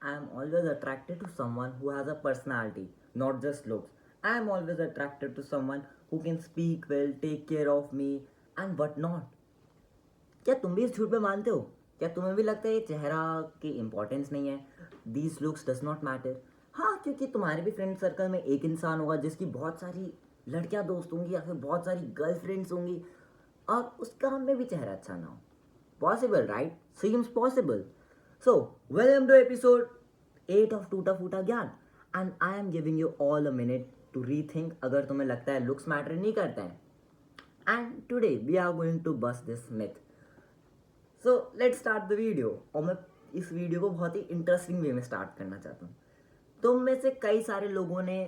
I am always attracted to someone who has a personality, not just looks. I am always attracted to someone who can speak well, take care of me, and what not. क्या तुम भी इस झूठ पे मानते हो? क्या तुम्हें भी लगता है ये चेहरा की इंपॉर्टेंस नहीं है? These looks does not matter. हाँ, क्योंकि तुम्हारे भी फ्रेंड सर्कल में एक इंसान होगा जिसकी बहुत सारी लड़कियां दोस्त होंगी या फिर बहुत सारी गर्लफ्रेंड्स होंगी और उसका में भी चेहरा अच्छा ना हो. Possible, right? Seems possible. So welcome to episode 8 of Toota Phoota Gyaan, and I am giving you all a minute to rethink अगर तुम्हें लगता है लुक्स मैटर नहीं करते हैं. And today we are going to bust this myth. So let's start the video. और मैं इस वीडियो को बहुत ही इंटरेस्टिंग वे में स्टार्ट करना चाहता हूँ. तुम में से कई सारे लोगों ने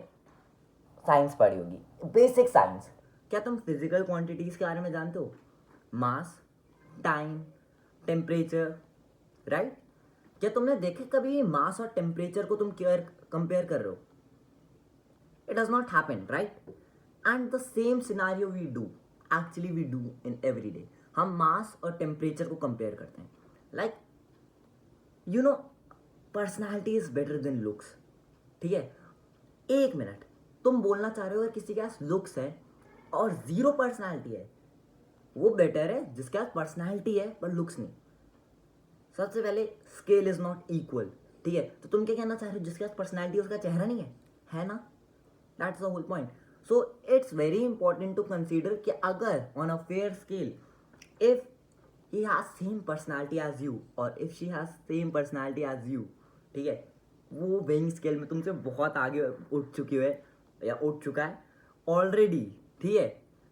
साइंस पढ़ी होगी, बेसिक साइंस. क्या तुम फिजिकल क्वांटिटीज के बारे में जानते हो? मास, टाइम, टेम्परेचर, राइट? क्या तुमने देखे कभी मास और टेम्परेचर को तुम कंपेयर कर रहे हो? It does not happen, right? And the same scenario we do, actually we do in every day. हम मास और टेम्परेचर को कंपेयर करते हैं. Like you know, personality is better than looks. ठीक है, एक मिनट. तुम बोलना चाह रहे हो अगर किसी के पास लुक्स है और जीरो पर्सनैलिटी है, वो बेटर है जिसके पास पर्सनैलिटी है पर लुक्स नहीं. सबसे पहले स्केल इज नॉट इक्वल. ठीक है, तो तुम क्या कहना चाह रहे हो? जिसके पास पर्सनैलिटी उसका चेहरा नहीं है ना? That's the whole point. So it's very important to consider कि अगर on a fair scale if he has same personality as you or if she has same personality as you, ठीक है, वो वेइंग स्केल में तुमसे बहुत आगे उठ चुकी है या उठ चुका है ऑलरेडी. ठीक है,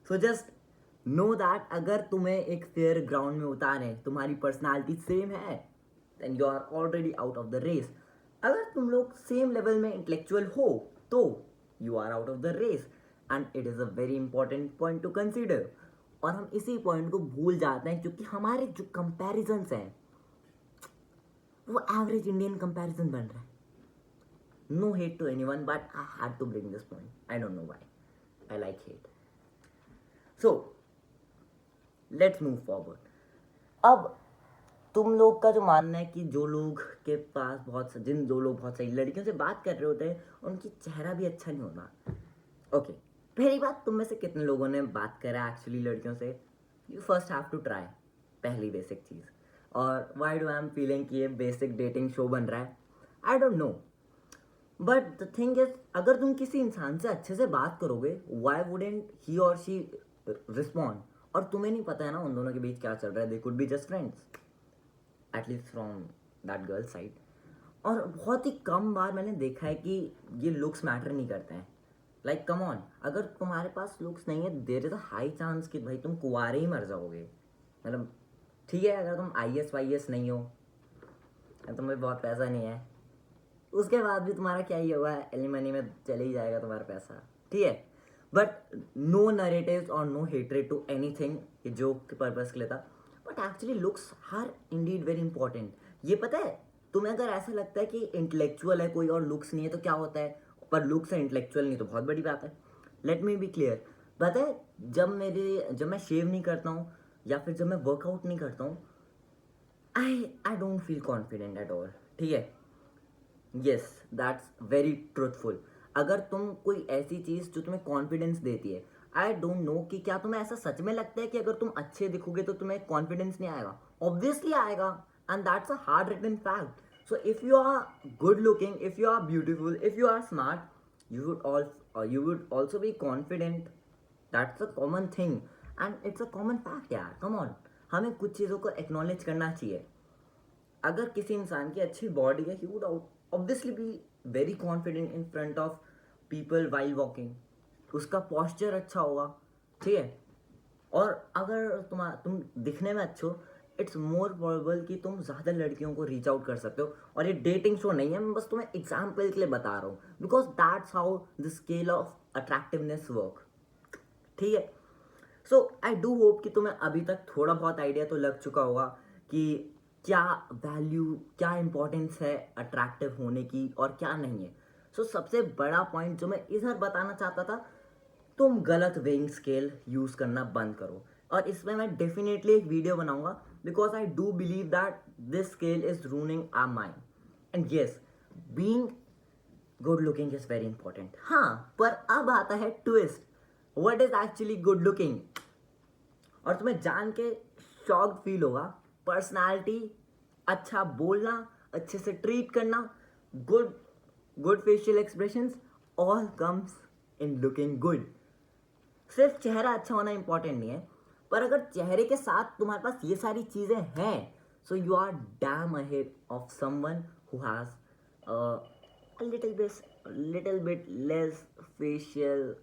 सो जस्ट नो दैट अगर तुम्हें एक फेयर ग्राउंड में उतारे, तुम्हारी पर्सनालिटी सेम है, then you are already out of the race. अगर तुम लोग सेम लेवल में इंटेलेक्चुअल हो तो you are out of the race, and it is a very important point to consider. और हम इसी पॉइंट को भूल जाते हैं क्योंकि हमारे जो कंपैरिजन्स हैं वो एवरेज इंडियन कंपैरिजन बन रहा है. No hate to anyone, but I had to bring this point. I don't know why I like hate. So let's move forward. अब तुम लोग का जो मानना है कि जो लोग के पास जिन दो लोग बहुत सही लड़कियों से बात कर रहे होते हैं उनकी चेहरा भी अच्छा नहीं होता. ओके, पहली बात, तुम में से कितने लोगों ने बात करा एक्चुअली लड़कियों से? You first have to try. पहली बेसिक चीज़. और why do I am feeling कि ये बेसिक डेटिंग शो बन रहा है? I don't know, but the thing is, अगर तुम किसी इंसान से अच्छे से बात करोगे, वाई वुडेंट ही और शी रिस्पॉन्ड? और तुम्हें नहीं पता है ना उन दोनों के बीच क्या चल रहा है. They could be just friends, at least from that girl side. और बहुत ही कम बार मैंने देखा है कि ये लुक्स मैटर नहीं करते हैं. लाइक कम ऑन, अगर तुम्हारे पास लुक्स नहीं है, there is a high chance कि भाई तुम कुंवारे ही मर जाओगे. मतलब ठीक है, अगर तुम IS नहीं हो, तुम्हें बहुत पैसा नहीं है, उसके बाद भी तुम्हारा क्या ही होगा, एलिमनी में चले ही जाएगा तुम्हारा पैसा. ठीक है, बट नो नरेटिव्स और no hatred to anything, ये जोक के पर्पज के लिए था. But actually looks are indeed very important. ये पता है, तुम्हें अगर ऐसा लगता है कि इंटेलेक्चुअल है कोई और लुक्स नहीं है तो क्या होता है, पर लुक्स है इंटेलेक्चुअल नहीं, तो बहुत बड़ी बात है. Let me be clear. पता है, जब मैं शेव नहीं करता हूँ या फिर जब मैं वर्कआउट नहीं करता हूँ, I don't feel confident at all. ठीक है, येस, दैट्स वेरी ट्रूथफुल. अगर तुम कोई ऐसी चीज़ जो तुम्हें कॉन्फिडेंस देती है, आई डोंट नो कि क्या तुम्हें ऐसा सच में लगता है कि अगर तुम अच्छे दिखोगे तो तुम्हें कॉन्फिडेंस नहीं आएगा? ऑब्वियसली आएगा, and that's a hard written fact. So if you are good looking, if you are beautiful, if you are smart, you would also be confident. That's a common thing, and it's a common fact यार. Come on, हमें कुछ चीज़ों को acknowledge करना चाहिए. अगर किसी इंसान की अच्छी बॉडी है, he would obviously be very confident in front of people while walking. उसका posture अच्छा होगा. ठीक है, और अगर तुम दिखने में अच्छे हो, इट्स मोर प्रोबेबल कि तुम ज़्यादा लड़कियों को रीच आउट कर सकते हो. और ये डेटिंग शो नहीं है, मैं बस तुम्हें एग्जाम्पल के लिए बता रहा हूँ, because that's how the scale of attractiveness work. ठीक है, सो आई डू होप कि तुम्हें अभी तक थोड़ा बहुत आइडिया तो लग चुका होगा कि क्या वैल्यू, क्या इंपॉर्टेंस है अट्रैक्टिव होने की और क्या नहीं है. सो सबसे बड़ा पॉइंट जो मैं इधर बताना चाहता था, तुम गलत वेइंग स्केल यूज़ करना बंद करो. और इसमें मैं डेफिनेटली एक वीडियो बनाऊंगा, because I do believe that this scale is running our mind. And yes, being good looking is very important. हाँ, पर अब आता है twist. What is actually good looking? और तुम्हें जान के शॉक फील होगा. पर्सनालिटी, अच्छा बोलना, अच्छे से ट्रीट करना, good good facial expressions, all comes in looking good. सिर्फ चेहरा अच्छा होना इंपॉर्टेंट नहीं है, पर अगर चेहरे के साथ तुम्हारे पास ये सारी चीज़ें हैं, so you are damn ahead of someone who has little bit less facial.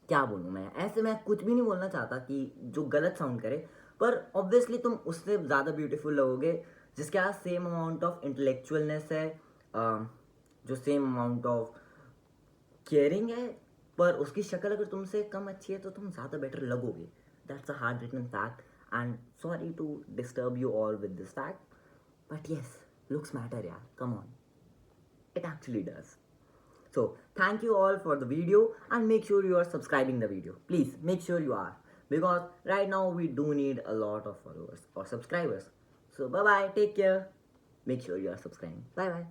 क्या बोलूँ मैं, ऐसे मैं कुछ भी नहीं बोलना चाहता कि जो गलत साउंड करे, पर ऑब्वियसली तुम उससे ज़्यादा ब्यूटीफुल लगोगे जिसके पास सेम अमाउंट ऑफ इंटेलेक्चुअलनेस है, जो सेम अमाउंट ऑफ केयरिंग है, पर उसकी शक्ल अगर तुमसे कम अच्छी है तो तुम ज़्यादा बेटर लगोगे. That's a hard written fact and sorry to disturb you all with this fact, but yes, looks matter यार, come on, it actually does. So thank you all for the video and make sure you are subscribing the video. Please make sure you are, because right now we do need a lot of followers or subscribers. So bye bye, take care. Make sure you are subscribing. Bye bye.